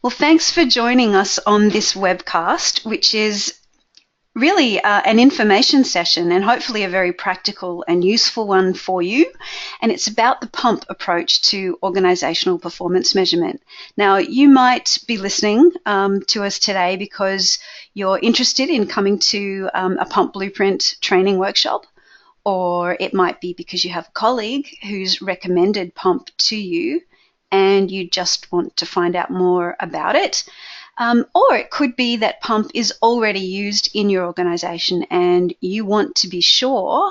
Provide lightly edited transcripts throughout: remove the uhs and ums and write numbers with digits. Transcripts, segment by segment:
Well, thanks for joining us on this webcast, which is really an information session and hopefully a very practical and useful one for you. And it's about the PUMP approach to organisational performance measurement. Now, you might be listening to us today because you're interested in coming to a PUMP Blueprint training workshop, or it might be because you have a colleague who's recommended PUMP to you and you just want to find out more about it. Or it could be that PUMP is already used in your organisation and you want to be sure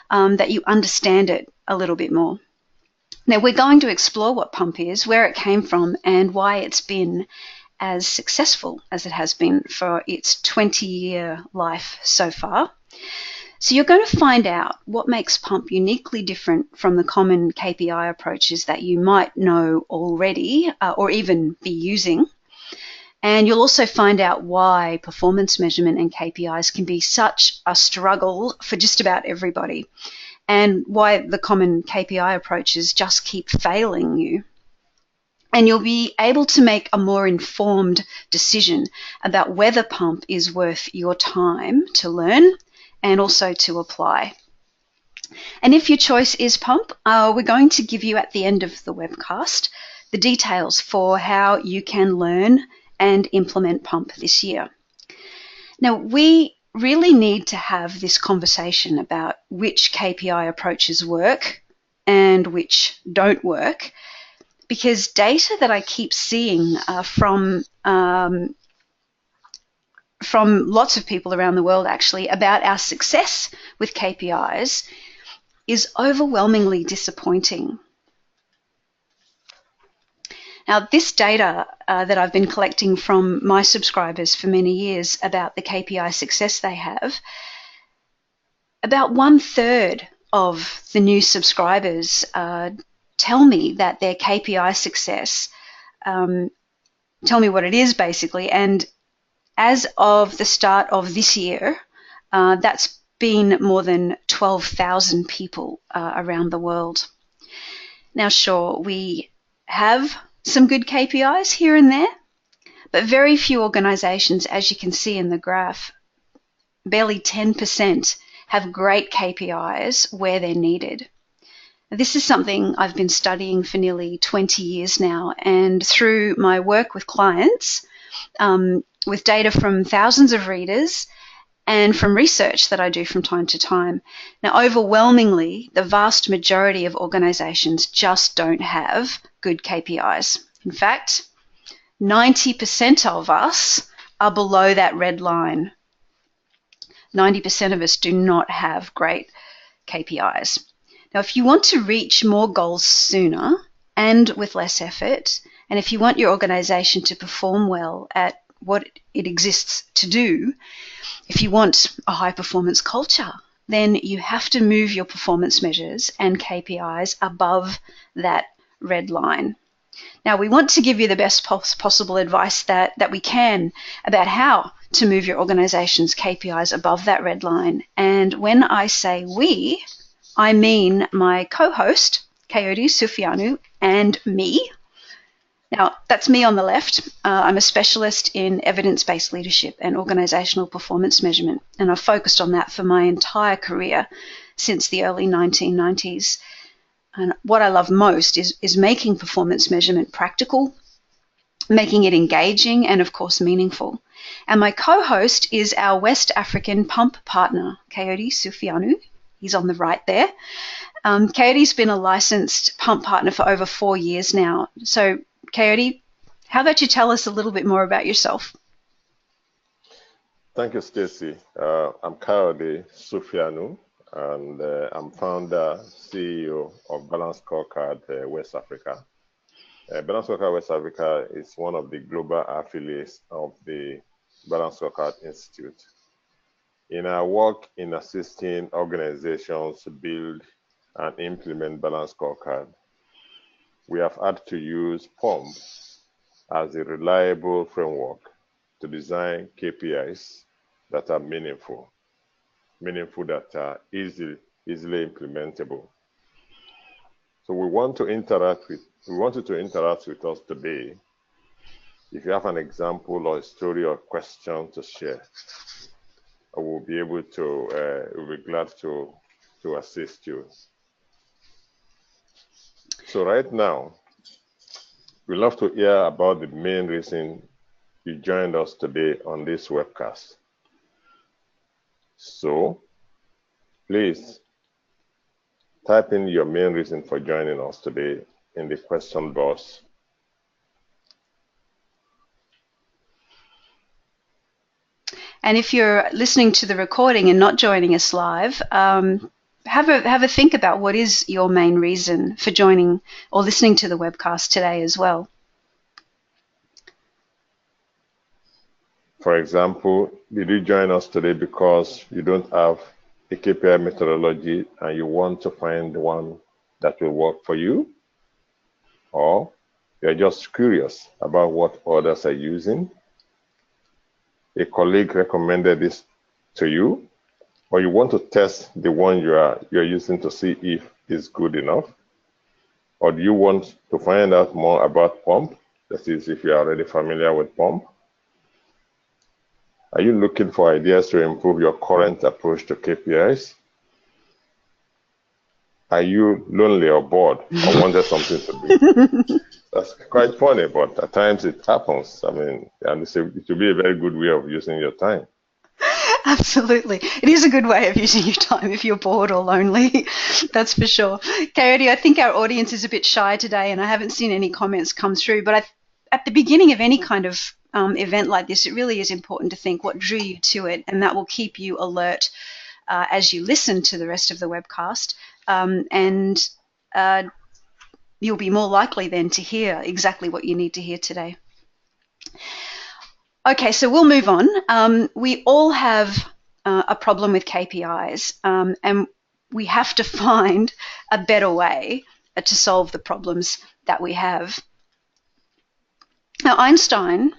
that you understand it a little bit more. Now, we're going to explore what PUMP is, where it came from, and why it's been as successful as it has been for its 20-year life so far. So you're going to find out what makes PUMP uniquely different from the common KPI approaches that you might know already or even be using. And you'll also find out why performance measurement and KPIs can be such a struggle for just about everybody, and why the common KPI approaches just keep failing you. And you'll be able to make a more informed decision about whether PUMP is worth your time to learn and also to apply. And if your choice is PUMP, we're going to give you at the end of the webcast the details for how you can learn and implement PUMP this year. Now, we really need to have this conversation about which KPI approaches work and which don't work, because data that I keep seeing from lots of people around the world actually about our success with KPIs is overwhelmingly disappointing. Now, this data that I've been collecting from my subscribers for many years about the KPI success they have, about 1/3 of the new subscribers tell me that their KPI success, tell me what it is basically, and as of the start of this year, that's been more than 12,000 people around the world. Now, sure, we have some good KPIs here and there, but very few organisations, as you can see in the graph, barely 10% have great KPIs where they're needed. This is something I've been studying for nearly 20 years now, and through my work with clients, with data from thousands of readers and from research that I do from time to time. Now, overwhelmingly, the vast majority of organisations just don't have good KPIs. In fact, 90% of us are below that red line. 90% of us do not have great KPIs. Now, if you want to reach more goals sooner and with less effort, and if you want your organisation to perform well at what it exists to do, if you want a high-performance culture, then you have to move your performance measures and KPIs above that red line. Now, we want to give you the best possible advice that we can about how to move your organisation's KPIs above that red line. And when I say we, I mean my co-host, Kayode Sufianu, and me. Now, that's me on the left. I'm a specialist in evidence-based leadership and organisational performance measurement, and I've focused on that for my entire career since the early 1990s. And what I love most is making performance measurement practical, making it engaging, and of course meaningful. And my co-host is our West African PUMP partner, Kayode Sufianu. He's on the right there. Kayode's been a licensed PUMP partner for over 4 years now. So, Kayode, how about you tell us a little bit more about yourself? Thank you, Stacey. I'm Kayode Sufianu, and I'm founder, CEO of Balance Scorecard West Africa. Balance Scorecard West Africa is one of the global affiliates of the Balance Scorecard Institute. In our work in assisting organizations to build and implement Balance Scorecard, we have had to use PUMP as a reliable framework to design KPIs that are meaningful that are easily implementable. So we wanted to interact with us today If you have an example or a story or question to share, I will be able to, we'll be glad to assist you. So right now, we'd love to hear about the main reason you joined us today on this webcast. So please type in your main reason for joining us today in the question box. And if you're listening to the recording and not joining us live, have a think about what is your main reason for joining or listening to the webcast today as well. For example, did you join us today because you don't have a KPI methodology and you want to find one that will work for you? Or you're just curious about what others are using? A colleague recommended this to you, or you want to test the one you're using to see if it's good enough? Or do you want to find out more about Pump? That is, if you're already familiar with Pump. Are you looking for ideas to improve your current approach to KPIs? Are you lonely or bored or wanted something to do? That's quite funny, but at times it happens. I mean, and it will be a very good way of using your time. Absolutely. It is a good way of using your time if you're bored or lonely. That's for sure. Kayode, I think our audience is a bit shy today and I haven't seen any comments come through, but at the beginning of any kind of event like this, it really is important to think what drew you to it, and that will keep you alert as you listen to the rest of the webcast, and you'll be more likely then to hear exactly what you need to hear today. Okay, so we'll move on. We all have a problem with KPIs, and we have to find a better way to solve the problems that we have. Now, Einstein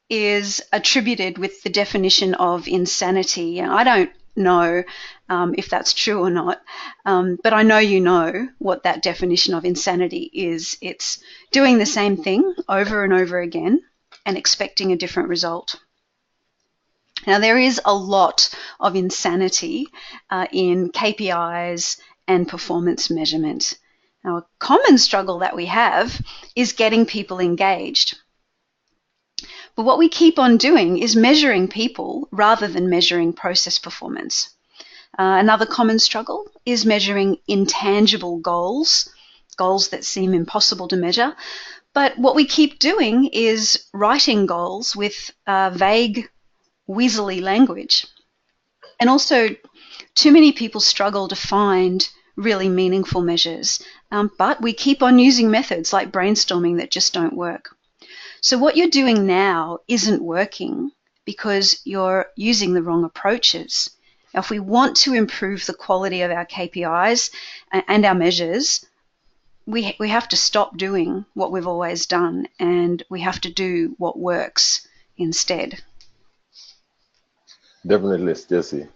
is attributed with the definition of insanity. And I don't know if that's true or not, but I know you know what that definition of insanity is. It's doing the same thing over and over again and expecting a different result. Now, there is a lot of insanity in KPIs and performance measurement. Now, a common struggle that we have is getting people engaged. But what we keep on doing is measuring people rather than measuring process performance. Another common struggle is measuring intangible goals, goals that seem impossible to measure. But what we keep doing is writing goals with vague, weaselly language. And also, too many people struggle to find really meaningful measures. But we keep on using methods like brainstorming that just don't work. So what you're doing now isn't working because you're using the wrong approaches. Now, if we want to improve the quality of our KPIs and our measures, we have to stop doing what we've always done, and we have to do what works instead. Definitely, Stacey.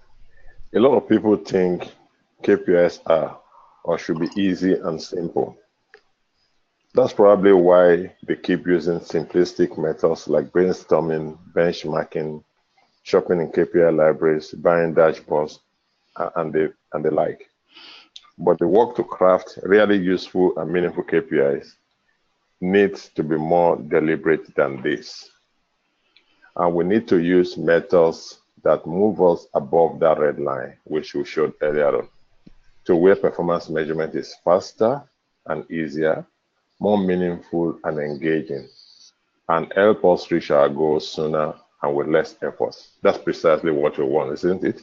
A lot of people think KPIs are or should be easy and simple. That's probably why they keep using simplistic methods like brainstorming, benchmarking, shopping in KPI libraries, buying dashboards, and the like. But the work to craft really useful and meaningful KPIs needs to be more deliberate than this. And we need to use methods that move us above that red line, which we showed earlier on, to where performance measurement is faster and easier, more meaningful and engaging, and help us reach our goals sooner and with less effort. That's precisely what we want, isn't it?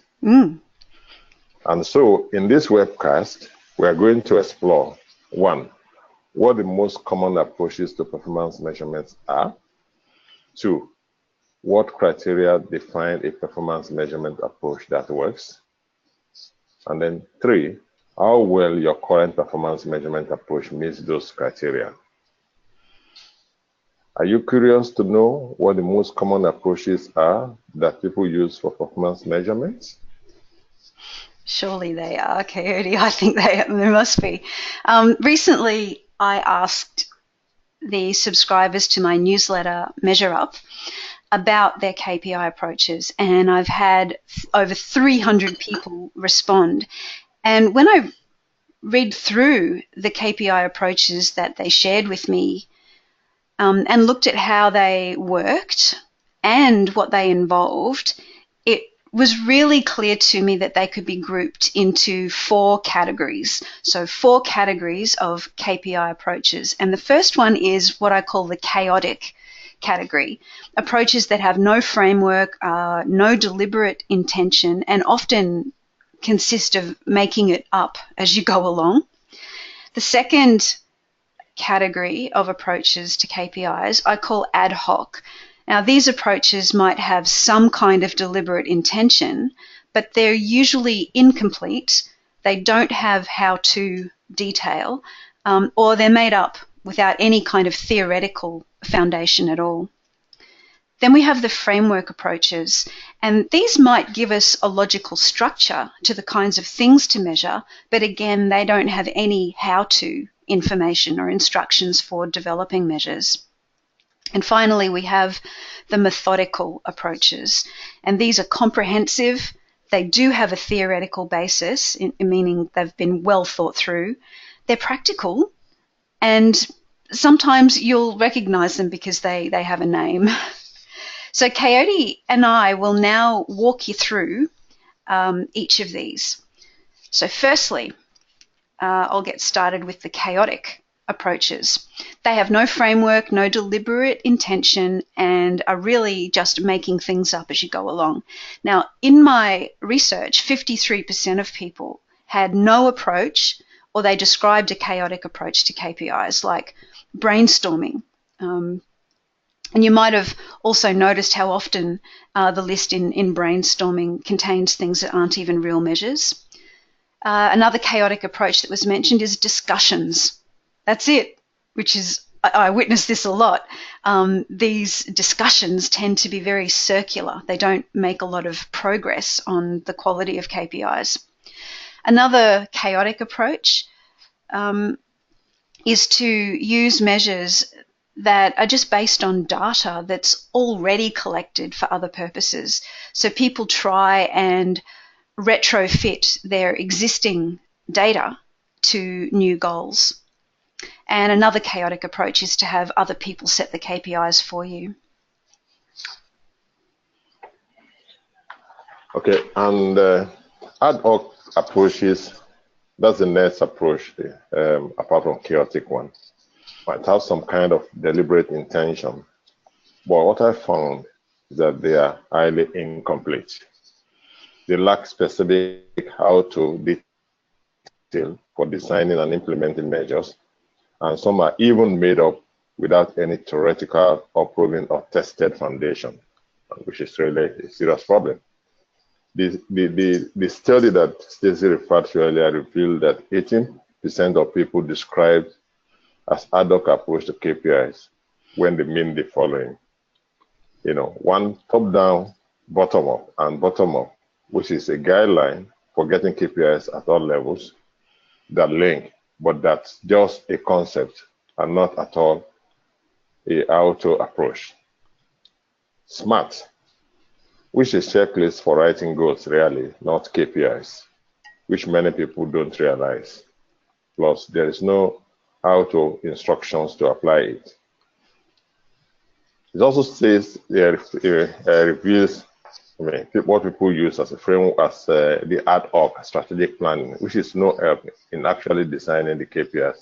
And so in this webcast, we are going to explore, 1, what the most common approaches to performance measurements are. 2, what criteria define a performance measurement approach that works. And then 3, how well your current performance measurement approach meets those criteria. Are you curious to know what the most common approaches are that people use for performance measurements? Surely they are, Kayode. I think they must be. Recently, I asked the subscribers to my newsletter Measure Up about their KPI approaches, and I've had over 300 people respond. And when I read through the KPI approaches that they shared with me and looked at how they worked and what they involved, it was really clear to me that they could be grouped into 4 categories. So 4 categories of KPI approaches. And the first one is what I call the chaotic category. Approaches that have no framework, no deliberate intention, and often consist of making it up as you go along. The second category of approaches to KPIs I call ad hoc. Now, these approaches might have some kind of deliberate intention, but they're usually incomplete. They don't have how-to detail, or they're made up without any kind of theoretical foundation at all. Then we have the framework approaches, and these might give us a logical structure to the kinds of things to measure, but again, they don't have any how-to information or instructions for developing measures. And finally, we have the methodical approaches, and these are comprehensive. They do have a theoretical basis, meaning they've been well thought through. They're practical, and sometimes you'll recognize them because they have a name. So Kayode and I will now walk you through each of these. So firstly, I'll get started with the chaotic approaches. They have no framework, no deliberate intention, and are really just making things up as you go along. Now, in my research, 53% of people had no approach, or they described a chaotic approach to KPIs, like brainstorming. And you might have also noticed how often the list in brainstorming contains things that aren't even real measures. Another chaotic approach that was mentioned is discussions. That's it, which is, I witness this a lot. These discussions tend to be very circular. They don't make a lot of progress on the quality of KPIs. Another chaotic approach is to use measures that are just based on data that's already collected for other purposes. So people try and retrofit their existing data to new goals. And another chaotic approach is to have other people set the KPIs for you. Okay, and ad hoc approaches, that's the next approach, apart from chaotic one. Might have some kind of deliberate intention, but what I found is that they are highly incomplete. They lack specific how-to detail for designing and implementing measures, and some are even made up without any theoretical or proven or tested foundation, which is really a serious problem. The study that Stacey referred to earlier revealed that 18% of people described as ad hoc approach to KPIs when they mean the following. One top-down, bottom-up, and bottom-up, which is a guideline for getting KPIs at all levels that link, but that's just a concept and not at all a how-to approach. SMART, which is a checklist for writing goals, really, not KPIs, which many people don't realize. Plus, there is no how-to instructions to apply it. It also says reveals what people use as a framework, as the ad hoc strategic planning, which is no help in actually designing the KPIs,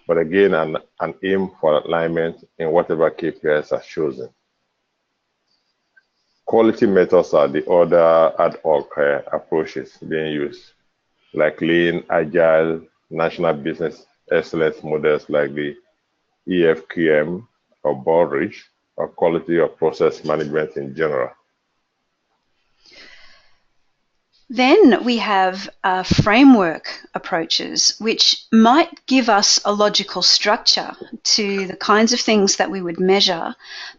but again, an aim for alignment in whatever KPIs are chosen. Quality methods are the other ad hoc approaches being used, like lean, agile, national business excellence models like the EFQM or Baldrige, or quality of process management in general. Then we have framework approaches, which might give us a logical structure to the kinds of things that we would measure,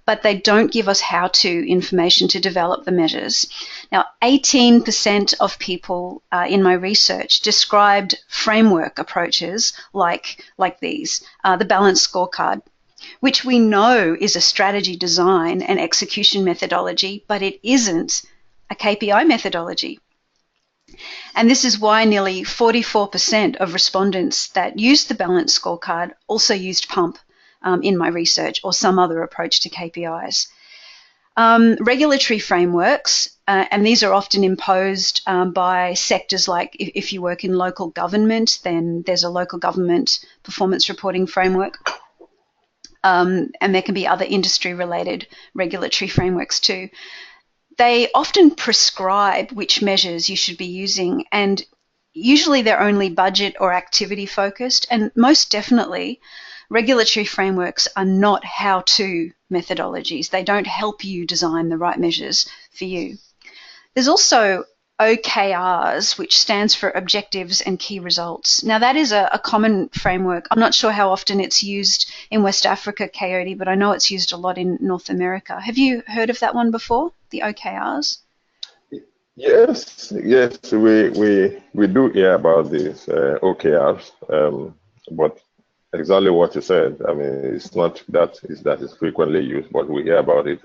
but they don't give us how-to information to develop the measures. Now, 18% of people in my research described framework approaches like these, the balanced scorecard, which we know is a strategy design and execution methodology, but it isn't a KPI methodology. And this is why nearly 44% of respondents that used the balanced scorecard also used PUMP in my research, or some other approach to KPIs. Regulatory frameworks, and these are often imposed by sectors like if you work in local government, then there's a local government performance reporting framework. And there can be other industry-related regulatory frameworks too. They often prescribe which measures you should be using, and usually they're only budget or activity focused, and most definitely regulatory frameworks are not how-to methodologies. They don't help you design the right measures for you. There's also OKRs, which stands for Objectives and Key Results. Now, that is a common framework. I'm not sure how often it's used in West Africa, Kayode, but I know it's used a lot in North America. Have you heard of that one before, the OKRs? Yes, we do hear about these OKRs, but exactly what you said. I mean, it's not that is frequently used, but we hear about it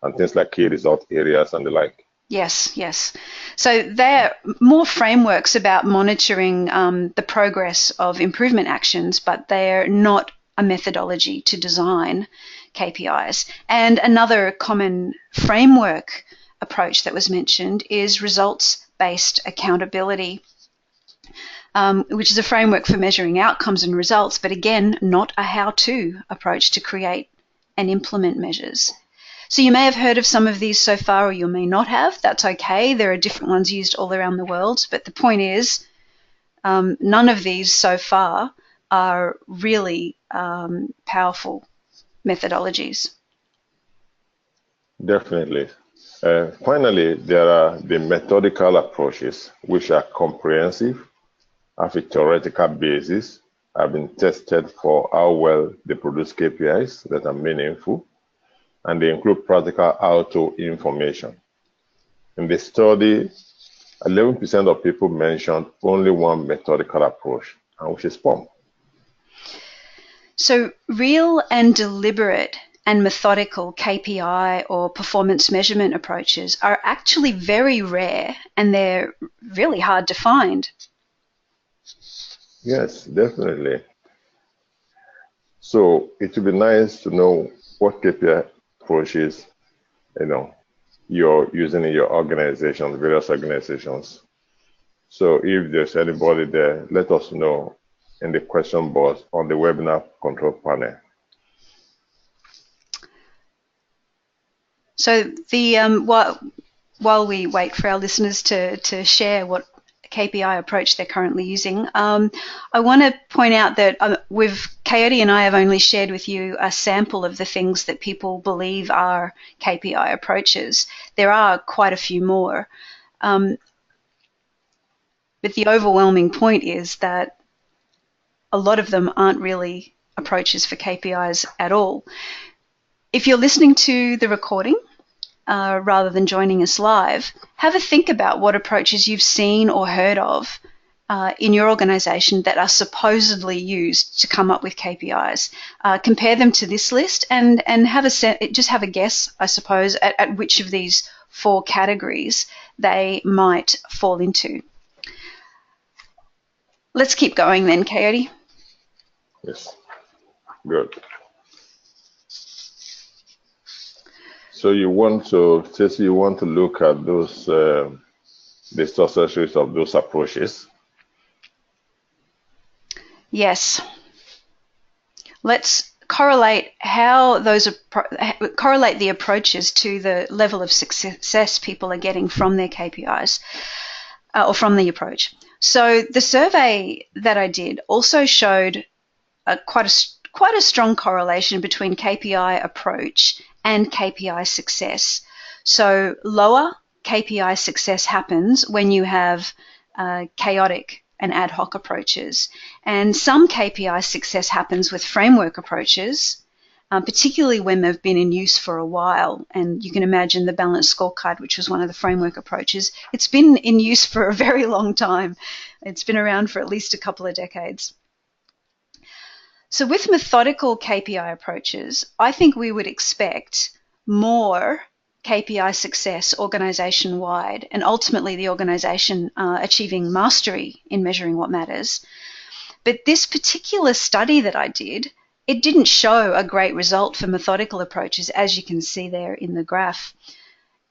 and things like key result areas and the like. Yes. So there are more frameworks about monitoring the progress of improvement actions, but they're not a methodology to design KPIs. And another common framework approach that was mentioned is results-based accountability, which is a framework for measuring outcomes and results, but again, not a how-to approach to create and implement measures. So you may have heard of some of these so far, or you may not have. That's okay. There are different ones used all around the world. But the point is, none of these so far are really powerful methodologies. Definitely. Finally, there are the methodical approaches, which are comprehensive, have a theoretical basis, have been tested for how well they produce KPIs that are meaningful, and they include practical how-to information. In the study, 11% of people mentioned only one methodical approach, which is PUMP. So real and deliberate and methodical KPI or performance measurement approaches are actually very rare, and they're really hard to find. Yes, definitely. So it would be nice to know what KPI approaches, you're using in your organization, various organizations. So if there's anybody there, let us know in the question box on the webinar control panel. So the while we wait for our listeners to share what KPI approach they're currently using, I want to point out that Kayode and I have only shared with you a sample of the things that people believe are KPI approaches. There are quite a few more. But the overwhelming point is that a lot of them aren't really approaches for KPIs at all. If you're listening to the recording, rather than joining us live, have a think about what approaches you've seen or heard of in your organization that are supposedly used to come up with KPIs. Compare them to this list and just have a guess, I suppose, at which of these 4 categories they might fall into. Let's keep going then, Kayode. Yes, good. So Stacey, you want to look at those, the successes of those approaches? Yes. Let's correlate correlate the approaches to the level of success people are getting from their KPIs or from the approach. So the survey that I did also showed quite a strong correlation between KPI approach and KPI success. So lower KPI success happens when you have chaotic and ad hoc approaches. And some KPI success happens with framework approaches, particularly when they've been in use for a while. And you can imagine the balanced scorecard, which was one of the framework approaches. It's been in use for a very long time. It's been around for at least a couple of decades. So with methodical KPI approaches, I think we would expect more KPI success organisation-wide, and ultimately the organisation achieving mastery in measuring what matters. But this particular study that I did, it didn't show a great result for methodical approaches, as you can see there in the graph.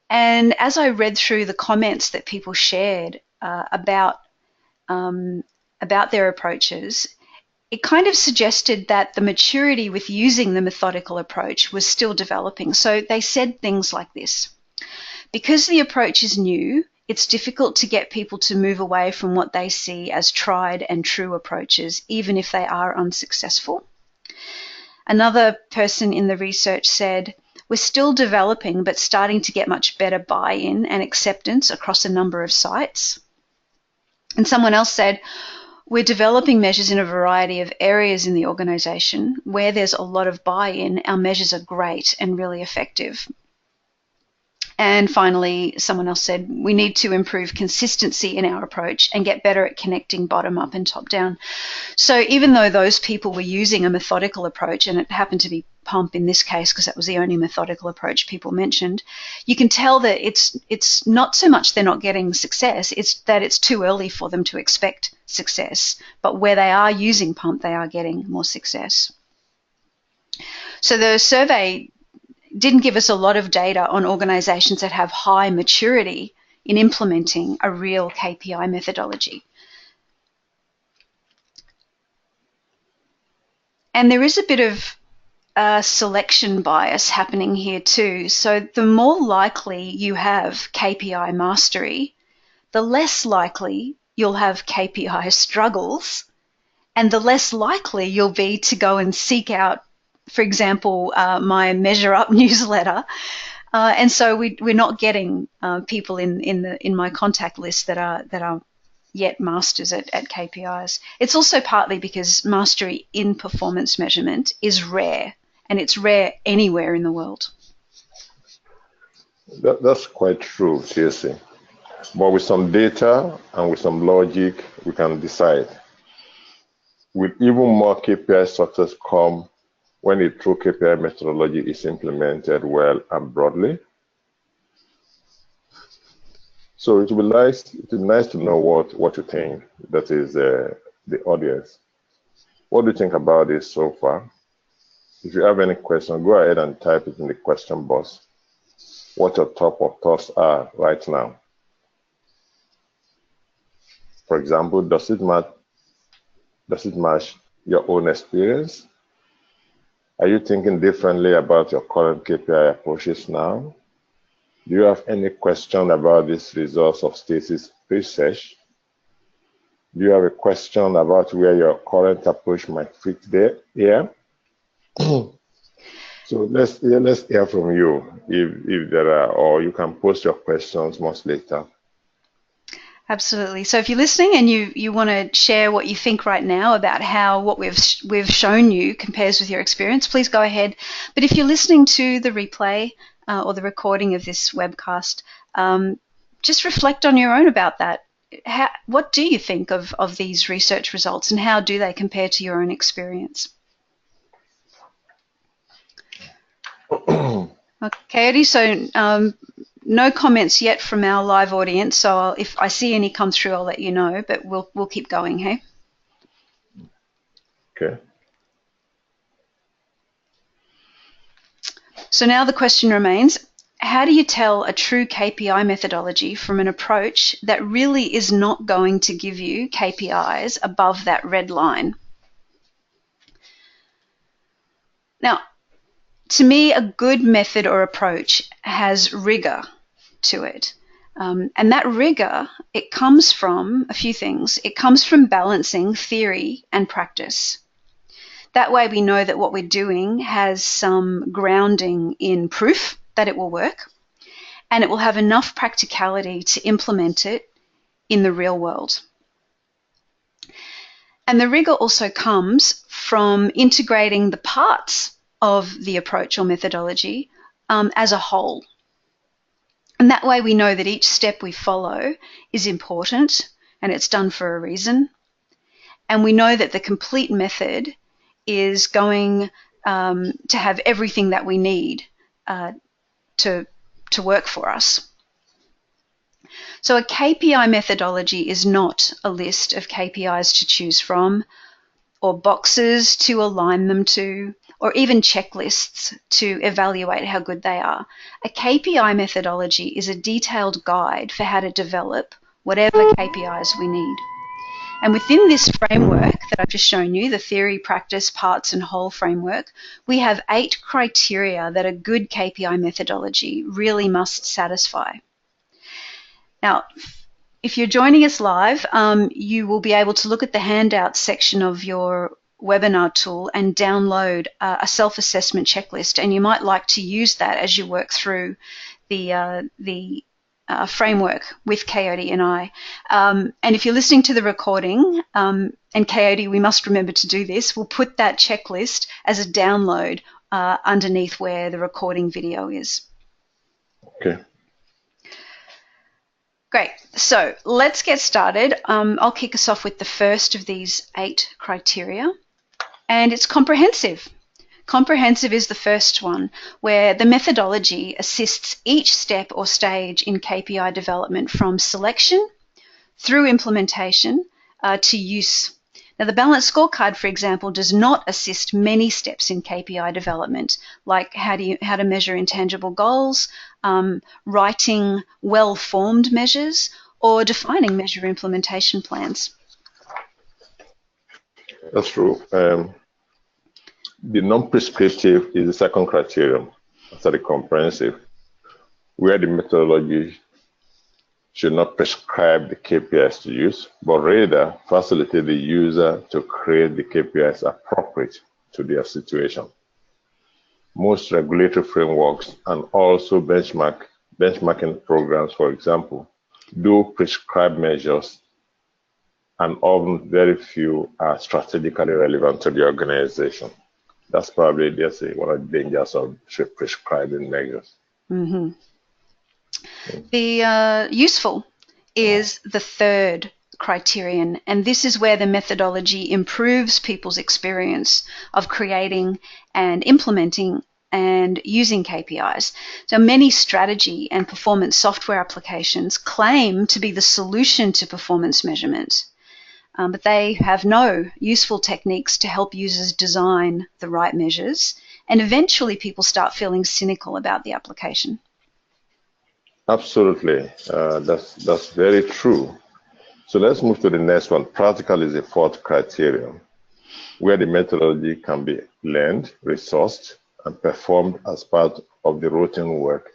And as I read through the comments that people shared about their approaches, it kind of suggested that the maturity with using the methodical approach was still developing. So they said things like this: because the approach is new, it's difficult to get people to move away from what they see as tried and true approaches, even if they are unsuccessful. Another person in the research said, we're still developing but starting to get much better buy-in and acceptance across a number of sites. And someone else said, we're developing measures in a variety of areas in the organisation. Where there's a lot of buy-in, our measures are great and really effective. And finally, someone else said, we need to improve consistency in our approach and get better at connecting bottom up and top down. So even though those people were using a methodical approach, and it happened to be pump in this case because that was the only methodical approach people mentioned, you can tell that it's not so much they're not getting success, it's that it's too early for them to expect success. But where they are using pump, they are getting more success. So the survey didn't give us a lot of data on organisations that have high maturity in implementing a real KPI methodology. And there is a bit of selection bias happening here too. So the more likely you have KPI mastery, the less likely you'll have KPI struggles, and the less likely you'll be to go and seek out, for example, my Measure Up newsletter. And so we're not getting people in my contact list that are yet masters at KPIs. It's also partly because mastery in performance measurement is rare, and it's rare anywhere in the world. That's quite true, Stacey. But with some data and with some logic, we can decide. With even more KPI success come when a true KPI methodology is implemented well and broadly. So it will be nice to know what you think, that is the audience. What do you think about this so far? If you have any question, go ahead and type it in the question box. What your top of thoughts are right now. For example, does it match your own experience? Are you thinking differently about your current KPI approaches now? Do you have any question about these results of Stacey's research? Do you have a question about where your current approach might fit there? Yeah. So let's hear from you if there are, or you can post your questions much later. Absolutely. So if you're listening and you want to share what you think right now about how what we've shown you compares with your experience, please go ahead. But if you're listening to the replay or the recording of this webcast, just reflect on your own about that. What do you think of these research results, and how do they compare to your own experience? Okay, so no comments yet from our live audience, so if I see any come through, I'll let you know, but we'll keep going, hey? Okay. So now the question remains, how do you tell a true KPI methodology from an approach that really is not going to give you KPIs above that red line? Now, to me, a good method or approach has rigor to it. And that rigor, it comes from a few things. It comes from balancing theory and practice. That way we know that what we're doing has some grounding in proof that it will work, and it will have enough practicality to implement it in the real world. And the rigor also comes from integrating the parts of the approach or methodology as a whole. And that way we know that each step we follow is important and it's done for a reason. And we know that the complete method is going to have everything that we need to work for us. So a KPI methodology is not a list of KPIs to choose from, or boxes to align them to, or even checklists to evaluate how good they are. A KPI methodology is a detailed guide for how to develop whatever KPIs we need. And within this framework that I've just shown you, the theory, practice, parts, and whole framework, we have 8 criteria that a good KPI methodology really must satisfy. Now, if you're joining us live, you will be able to look at the handouts section of your webinar tool and download a self-assessment checklist, and you might like to use that as you work through the framework with Kayode and I. And if you're listening to the recording, and Kayode, we must remember to do this, we'll put that checklist as a download underneath where the recording video is. Okay. Great. So let's get started. I'll kick us off with the first of these 8 criteria, and it's comprehensive. Comprehensive is the first one, where the methodology assists each step or stage in KPI development from selection through implementation to use. Now, the balanced scorecard, for example, does not assist many steps in KPI development, like how to measure intangible goals, writing well-formed measures, or defining measure implementation plans. That's true. The non-prescriptive is the second criterion after the comprehensive, where the methodology should not prescribe the KPIs to use, but rather facilitate the user to create the KPIs appropriate to their situation. Most regulatory frameworks and also benchmarking programs, for example, do prescribe measures, and often very few are strategically relevant to the organization. That's probably one of the dangers of prescribing measures. Mm-hmm. The useful is the third criterion, and this is where the methodology improves people's experience of creating and implementing and using KPIs. So many strategy and performance software applications claim to be the solution to performance measurement, but they have no useful techniques to help users design the right measures, and eventually people start feeling cynical about the application. Absolutely, that's very true. So let's move to the next one. Practical is the fourth criterion, where the methodology can be learned, resourced, and performed as part of the routine work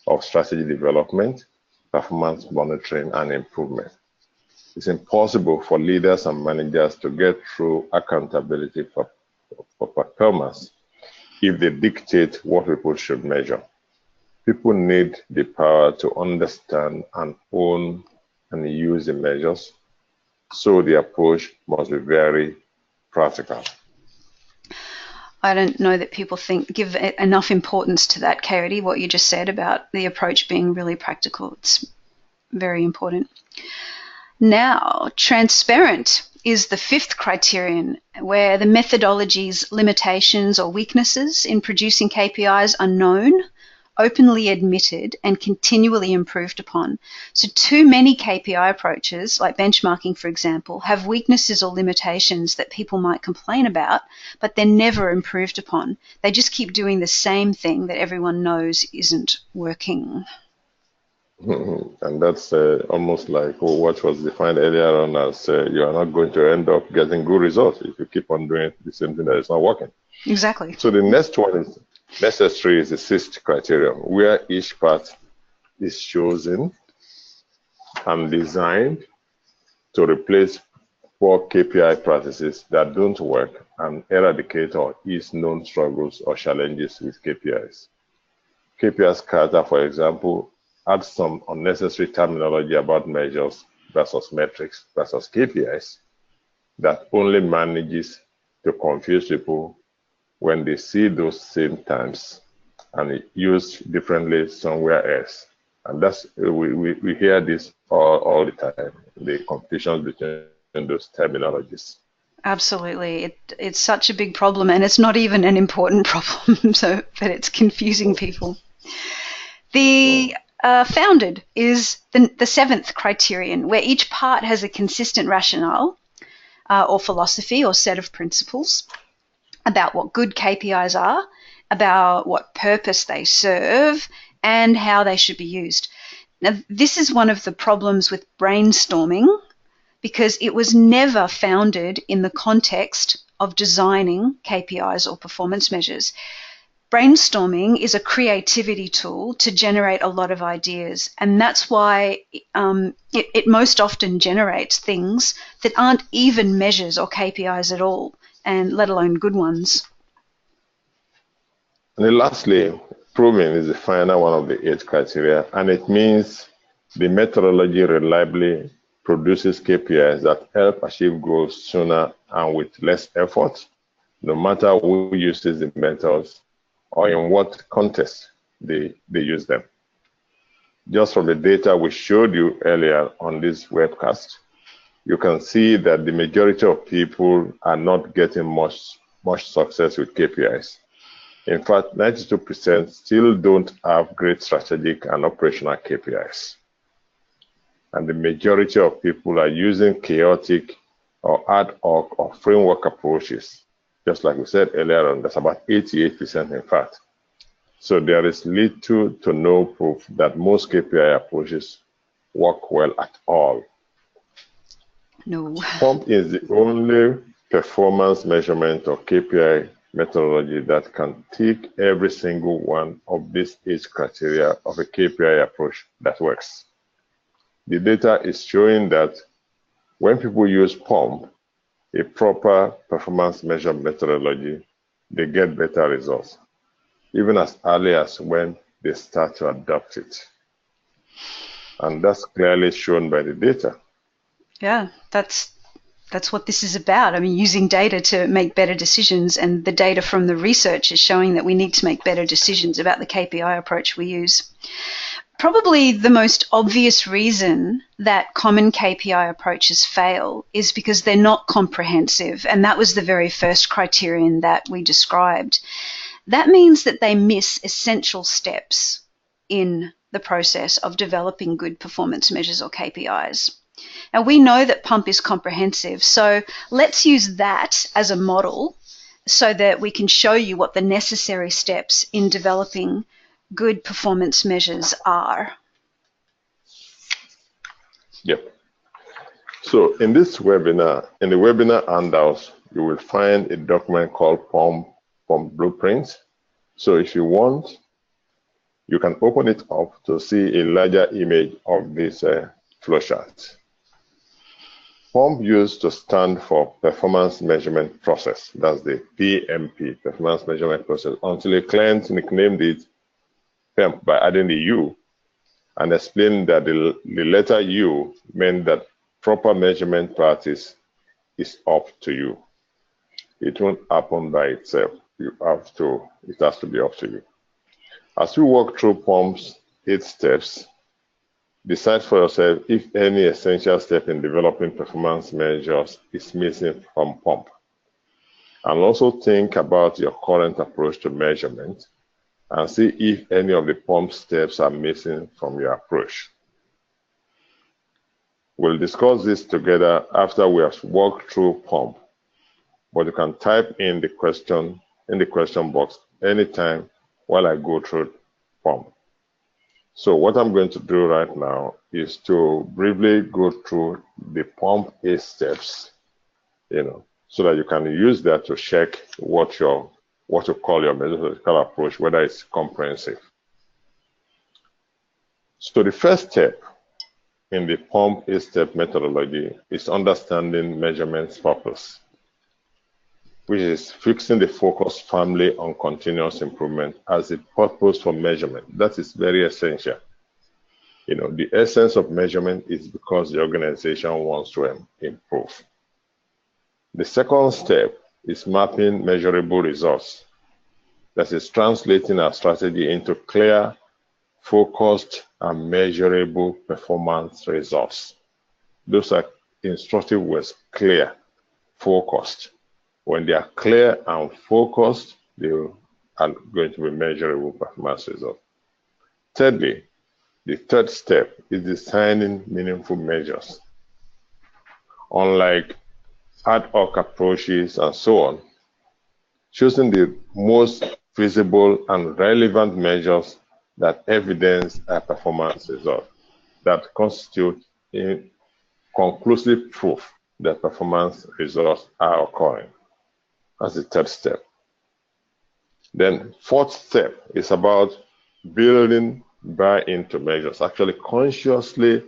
of strategy development, performance monitoring, and improvement. It's impossible for leaders and managers to get through accountability for performance if they dictate what people should measure. People need the power to understand and own and use the measures, so the approach must be very practical. I don't know that people give enough importance to that, Kayode, what you just said about the approach being really practical. It's very important. Now, transparent is the fifth criterion, where the methodology's limitations or weaknesses in producing KPIs are known, openly admitted, and continually improved upon. So too many KPI approaches, like benchmarking, for example, have weaknesses or limitations that people might complain about, but they're never improved upon. They just keep doing the same thing that everyone knows isn't working. And that's almost like what was defined earlier on as you are not going to end up getting good results if you keep on doing the same thing that is not working. Exactly. So the next one is necessary is the sixth criterion, where each part is chosen and designed to replace poor KPI practices that don't work and eradicate or ease known struggles or challenges with KPIs. KPIs charter, for example, adds some unnecessary terminology about measures versus metrics versus KPIs that only manages to confuse people when they see those same terms and used differently somewhere else. And that's we hear this all the time, the confusion between those terminologies. Absolutely. It's such a big problem, and it's not even an important problem, but it's confusing people. The founded is the seventh criterion, where each part has a consistent rationale or philosophy or set of principles about what good KPIs are, about what purpose they serve, and how they should be used. Now, this is one of the problems with brainstorming, because it was never founded in the context of designing KPIs or performance measures. Brainstorming is a creativity tool to generate a lot of ideas, and that's why it most often generates things that aren't even measures or KPIs at all, and let alone good ones. And then lastly, proving is the final one of the 8 criteria, and it means the methodology reliably produces KPIs that help achieve goals sooner and with less effort, no matter who uses the methods or in what context they use them. Just from the data we showed you earlier on this webcast, you can see that the majority of people are not getting much success with KPIs. In fact, 92% still don't have great strategic and operational KPIs. And the majority of people are using chaotic or ad hoc or framework approaches. Just like we said earlier on, that's about 88% in fact. So there is little to no proof that most KPI approaches work well at all. No. PUMP is the only performance measurement or KPI methodology that can tick every single one of these 8 criteria of a KPI approach that works. The data is showing that when people use PUMP, a proper performance measure methodology, they get better results, even as early as when they start to adopt it. And that's clearly shown by the data. Yeah, that's what this is about. I mean, using data to make better decisions, and the data from the research is showing that we need to make better decisions about the KPI approach we use. Probably the most obvious reason that common KPI approaches fail is because they're not comprehensive, and that was the very first criterion that we described. That means that they miss essential steps in the process of developing good performance measures or KPIs. Now, we know that PUMP is comprehensive, so let's use that as a model so that we can show you what the necessary steps in developing good performance measures are. Yep. So in this webinar, in the webinar handouts, you will find a document called PUMP Blueprint. So if you want, you can open it up to see a larger image of this flowchart. PUMP used to stand for Performance Measurement Process. That's the PMP, Performance Measurement Process, until a client nicknamed it PEMP by adding the U and explained that the letter U meant that proper measurement practice is up to you. It won't happen by itself. It has to be up to you. As we walk through PUMP's 8 steps, decide for yourself if any essential step in developing performance measures is missing from PUMP. And also think about your current approach to measurement and see if any of the PUMP steps are missing from your approach. We'll discuss this together after we have walked through PUMP, but you can type in the question in the question box anytime while I go through PUMP. So what I'm going to do right now is to briefly go through the PUMP 8 steps, so that you can use that to check what you call your methodological approach, whether it's comprehensive. So the first step in the PUMP 8-step methodology is understanding measurement's purpose, which is fixing the focus firmly on continuous improvement as a purpose for measurement. That is very essential. The essence of measurement is because the organization wants to improve. The second step is mapping measurable results. That is translating our strategy into clear, focused, and measurable performance results. Those are instructive words: clear, focused. When they are clear and focused, they are going to be measurable performance results. Thirdly, the third step is designing meaningful measures. Unlike ad hoc approaches and so on, choosing the most feasible and relevant measures that evidence a performance result that constitute a conclusive proof that performance results are occurring. That's the third step. Then fourth step is about building buy-in to measures, actually consciously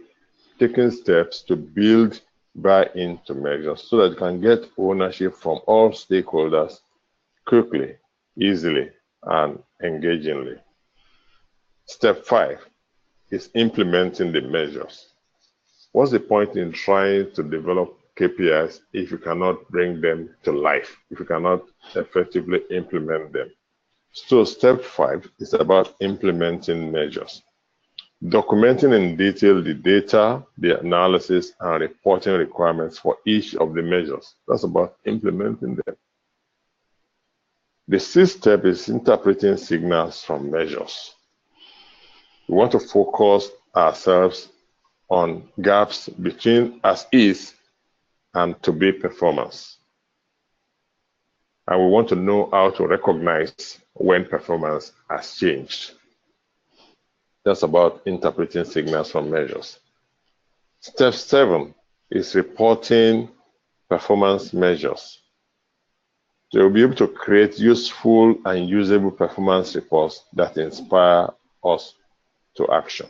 taking steps to build buy-in to measures so that you can get ownership from all stakeholders quickly, easily, and engagingly. Step 5 is implementing the measures. What's the point in trying to develop KPIs if you cannot bring them to life, if you cannot effectively implement them? So step 5 is about implementing measures. Documenting in detail the data, the analysis, and reporting requirements for each of the measures. That's about implementing them. The sixth step is interpreting signals from measures. We want to focus ourselves on gaps between as is and to be performance. And we want to know how to recognize when performance has changed. That's about interpreting signals from measures. Step 7 is reporting performance measures. So you'll be able to create useful and usable performance reports that inspire us to action.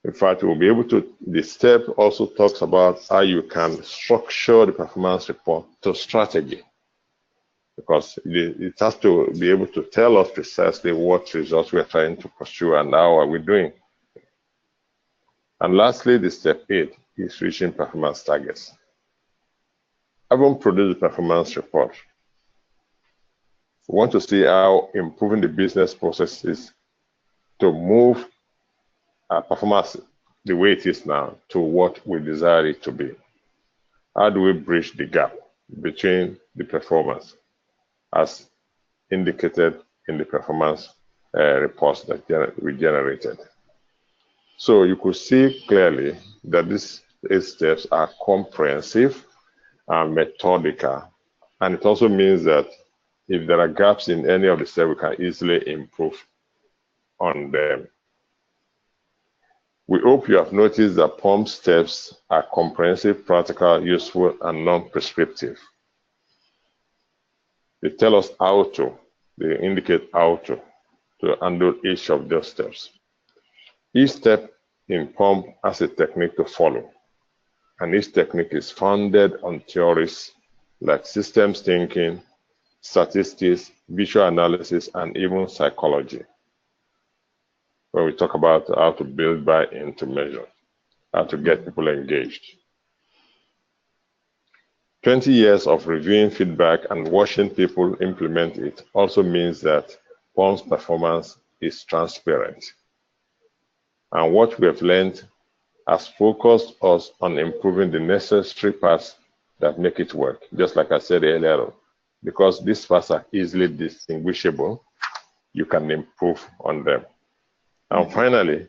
In fact, we'll be able to, this step also talks about how you can structure the performance report to strategy, because it has to be able to tell us precisely what results we're trying to pursue and how are we doing. And lastly, the step 8 is reaching performance targets. Having produced the performance report, we want to see how improving the business processes to move our performance the way it is now to what we desire it to be. How do we bridge the gap between the performance as indicated in the performance reports that we generated? So you could see clearly that these 8 steps are comprehensive and methodical, and it also means that if there are gaps in any of the steps, we can easily improve on them. We hope you have noticed that POM steps are comprehensive, practical, useful, and non-prescriptive. They tell us how to, they indicate how to handle each of those steps. Each step in POM has a technique to follow, and each technique is founded on theories like systems thinking, statistics, visual analysis, and even psychology. When we talk about how to build buy-in to measure, how to get people engaged. 20 years of reviewing feedback and watching people implement it also means that POM's performance is transparent. And what we have learned has focused us on improving the necessary parts that make it work, just like I said earlier. Because these parts are easily distinguishable, you can improve on them. And finally,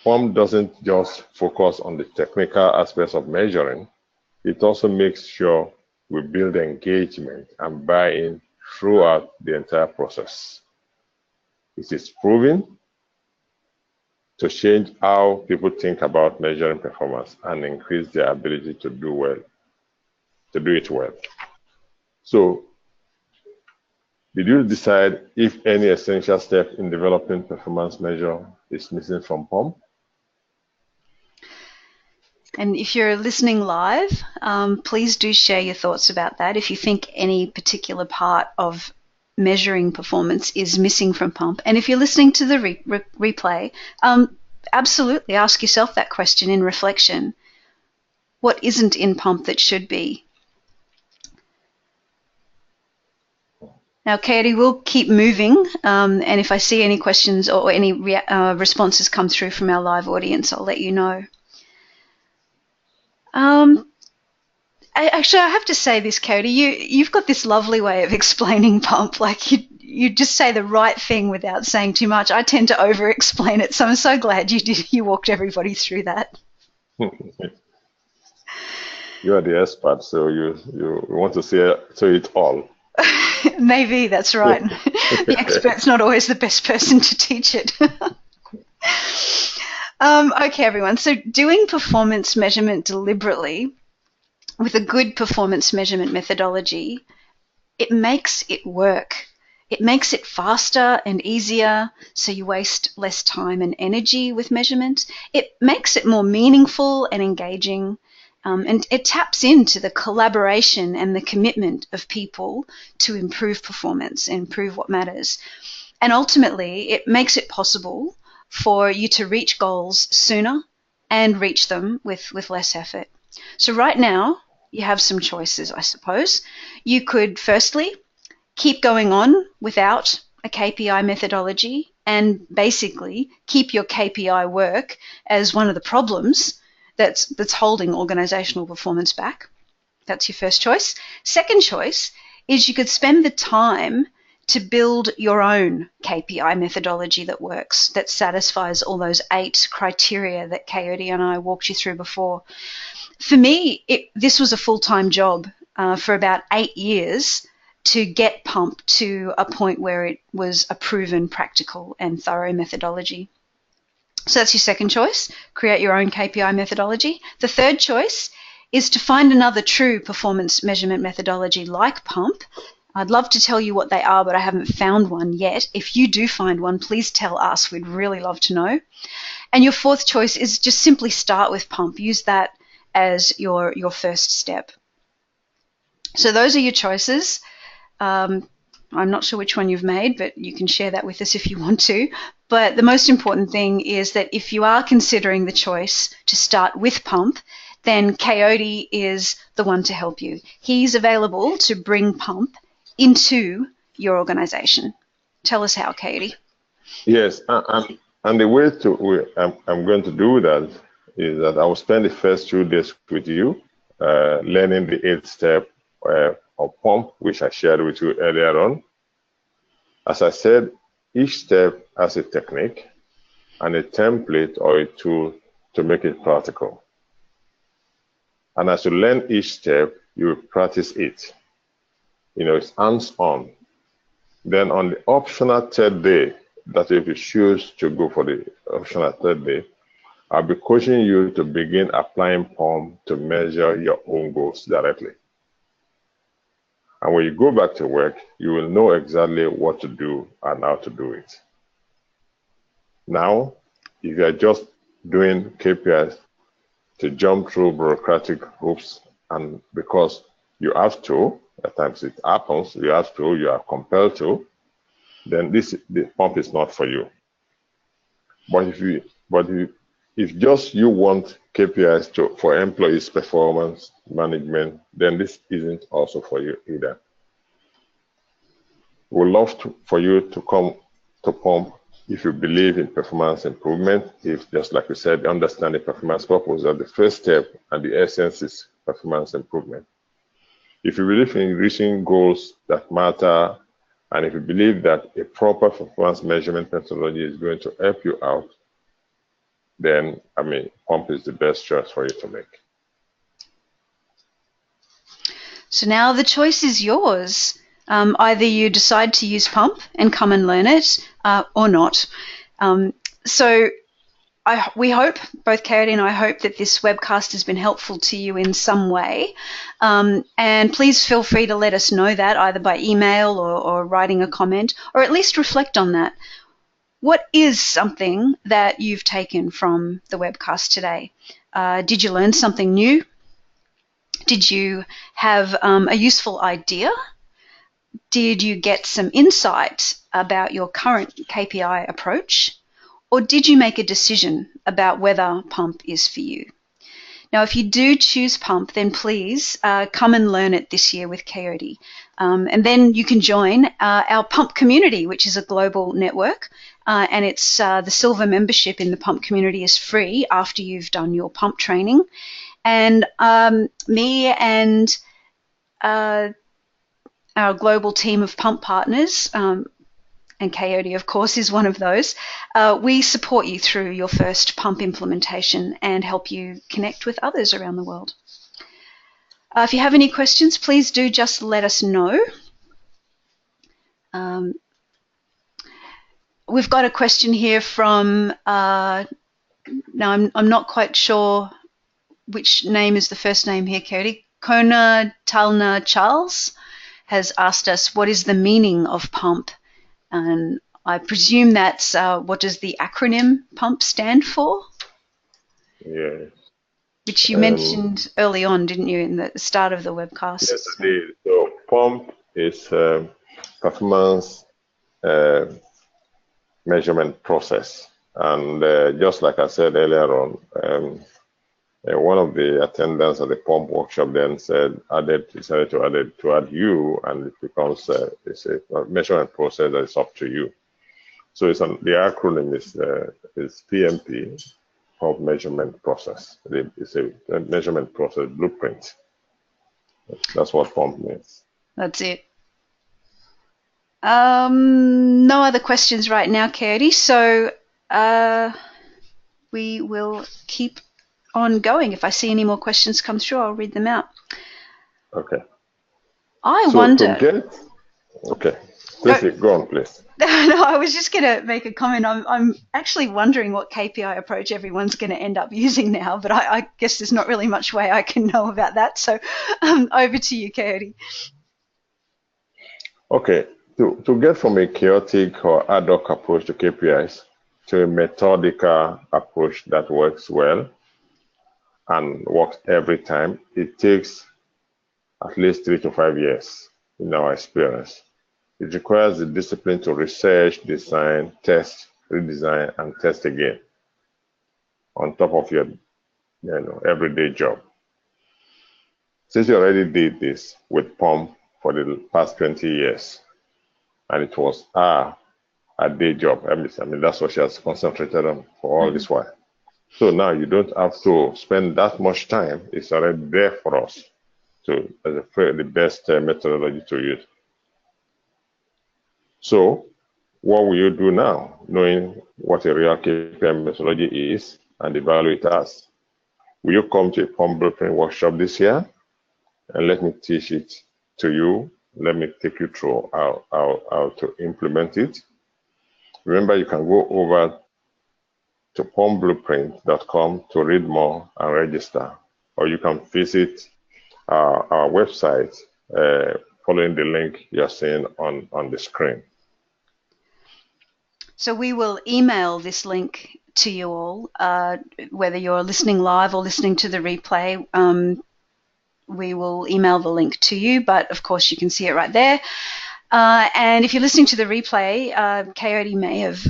POM doesn't just focus on the technical aspects of measuring, it also makes sure we build engagement and buy-in throughout the entire process. It is proven to change how people think about measuring performance and increase their ability to do it well. So, did you decide if any essential step in developing performance measure is missing from POM? And if you're listening live, please do share your thoughts about that. If you think any particular part of measuring performance is missing from POM, and if you're listening to the replay, absolutely ask yourself that question in reflection. What isn't in POM that should be? Now, Kayode, we'll keep moving, and if I see any questions or any responses come through from our live audience, I'll let you know. Actually, I have to say this, Kayode. You've got this lovely way of explaining pump. Like you just say the right thing without saying too much. I tend to over-explain it, so I'm so glad you walked everybody through that. You are the expert, so you want to say it all. Maybe that's right. The expert's not always the best person to teach it. Okay, everyone. So doing performance measurement deliberately with a good performance measurement methodology, it makes it work. It makes it faster and easier, so you waste less time and energy with measurement. It makes it more meaningful and engaging. And it taps into the collaboration and the commitment of people to improve performance and improve what matters. And ultimately, it makes it possible for you to reach goals sooner and reach them with less effort. So right now, you have some choices, I suppose. You could firstly keep going on without a KPI methodology and basically keep your KPI work as one of the problems that's holding organizational performance back. That's your first choice. Second choice is you could spend the time to build your own KPI methodology that works, that satisfies all those 8 criteria that Kayode and I walked you through before. For me, this was a full-time job for about 8 years to get Pump to a point where it was a proven, practical and thorough methodology. So that's your second choice, create your own KPI methodology. The third choice is to find another true performance measurement methodology like Pump. I'd love to tell you what they are, but I haven't found one yet. If you do find one, please tell us. We'd really love to know. And your fourth choice is just simply start with Pump. Use that as your first step. So those are your choices. I'm not sure which one you've made, but you can share that with us if you want to. But the most important thing is that if you are considering the choice to start with Pump, then Kayode is the one to help you. He's available to bring Pump into your organization. Tell us how, Kayode. Yes, and the way I'm going to do that is that I will spend the first 2 days with you, learning the 8th step of Pump, which I shared with you earlier on. As I said, each step has a technique and a template or a tool to make it practical. And as you learn each step, you will practice it. It's hands-on. Then on the optional 3rd day, that if you choose to go for the optional 3rd day, I'll be coaching you to begin applying Pump to measure your own goals directly. And when you go back to work, you will know exactly what to do and how to do it. Now, if you are just doing KPIs to jump through bureaucratic hoops, and because you have to, at times it happens, you have to, you are compelled to, then the Pump is not for you. But if just you want KPIs for employees' performance management, then this isn't also for you either. We'd love for you to come to Pump if you believe in performance improvement. If, just like we said, understand the performance purpose of the first step and the essence is performance improvement. If you believe in reaching goals that matter, and if you believe that a proper performance measurement methodology is going to help you out, then, Pump is the best choice for you to make. So now the choice is yours. Either you decide to use Pump and come and learn it, or not. So we hope, both Kayode and I hope that this webcast has been helpful to you in some way. And please feel free to let us know that either by email or writing a comment, or at least reflect on that. What is something that you've taken from the webcast today? Did you learn something new? Did you have a useful idea? Did you get some insight about your current KPI approach? Or did you make a decision about whether Pump is for you? Now, if you do choose Pump, then please come and learn it this year with Kayode. And then you can join our Pump community, which is a global network. And it's the silver membership in the Pump community is free after you've done your Pump training. And me and our global team of pump partners, and Kayode, of course, is one of those, we support you through your first pump implementation and help you connect with others around the world. If you have any questions, please do just let us know. We've got a question here from, now I'm not quite sure which name is the first name here, Kayode. Kona Talna Charles has asked us, what is the meaning of pump? And I presume that's what does the acronym PUMP stand for? Yes. Which you mentioned early on, didn't you, in the start of the webcast? Yes, I did. So PUMP is performance measurement process. And just like I said earlier on, one of the attendants at the pump workshop then decided to add you, and it becomes it's a measurement process that is up to you. So the acronym is PMP, pump measurement process. It's a measurement process blueprint. That's what pump means. That's it. No other questions right now, Kayode. So we will keep on going. If I see any more questions come through, I'll read them out. Okay. I wonder. Okay. Stacey, go on, please. No, I was just going to make a comment. I'm actually wondering what KPI approach everyone's going to end up using now, but I guess there's not really much way I can know about that. So over to you, Kayode. Okay. To get from a chaotic or ad hoc approach to KPIs to a methodical approach that works well and works every time, it takes at least 3 to 5 years in our experience. It requires the discipline to research, design, test, redesign, and test again on top of your everyday job. Since you already did this with PUMP for the past 20 years, and it was a day job. I mean, that's what she has concentrated on for all this while. So now you don't have to spend that much time. It's already there for us as the best methodology to use. So what will you do now, knowing what a real KPI methodology is and the value it has? Will you come to a pump blueprint workshop this year and let me teach it to you? Let me take you through how to implement it. Remember, you can go over to pumpblueprint.com to read more and register, or you can visit our website following the link you're seeing on the screen. So we will email this link to you all, whether you're listening live or listening to the replay. We will email the link to you, but of course you can see it right there. And if you're listening to the replay, Kayode may have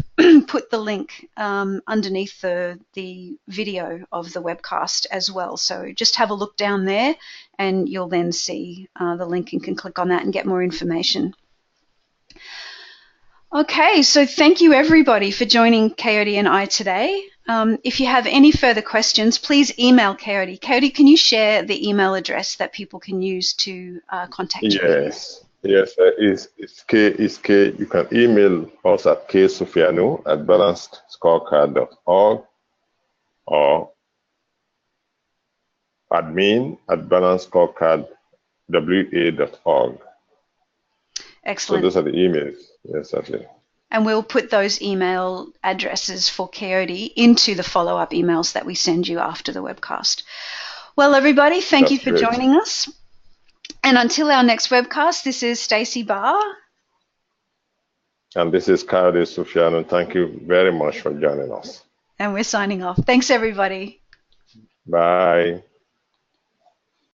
put the link underneath the video of the webcast as well. So just have a look down there and you'll then see the link and can click on that and get more information. Okay, so thank you everybody for joining Kayode and I today. If you have any further questions, please email Kayode. Kayode, can you share the email address that people can use to contact you? Yes, it's K. You can email us at ksufyanu@balancedScorecard.org or admin@balancedScorecardWA.org. Excellent. So those are the emails. Yes, actually. And we'll put those email addresses for Kayode into the follow-up emails that we send you after the webcast. Well, everybody, thank you for joining us. And until our next webcast, this is Stacey Barr. And this is Kayode Sufianu. Thank you very much for joining us. And we're signing off. Thanks, everybody. Bye.